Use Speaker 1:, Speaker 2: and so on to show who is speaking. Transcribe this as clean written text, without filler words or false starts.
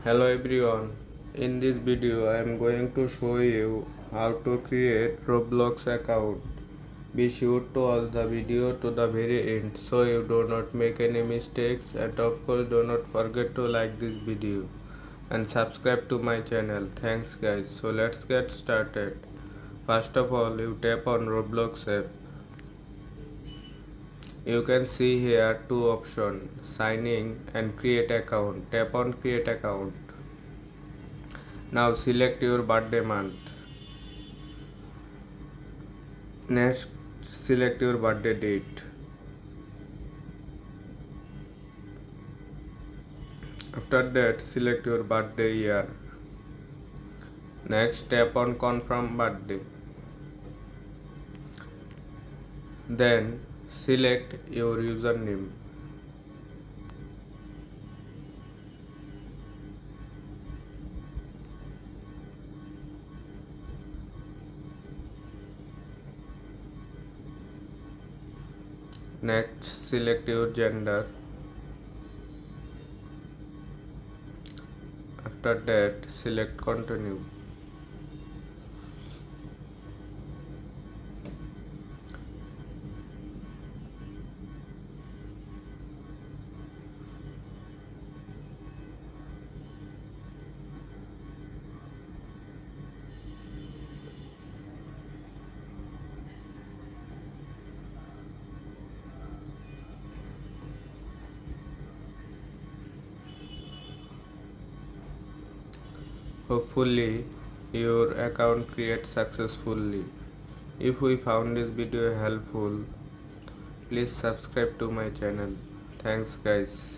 Speaker 1: Hello everyone. In this video I am going to show you how to create Roblox account. Be sure to watch the video to the very end so you do not make any mistakes, and of course do not forget to like this video and subscribe to my channel. Thanks guys. So let's get started. First of all, you tap on Roblox app. You can see here two options, sign in and create account. Tap on create account. Now select your birthday month. Next, select your birthday date. After that, select your birthday year. Next, tap on confirm birthday. Then select your username. Next, select your gender. After that, select continue. Hopefully your account creates successfully. If we found this video helpful, please subscribe to my channel. Thanks guys.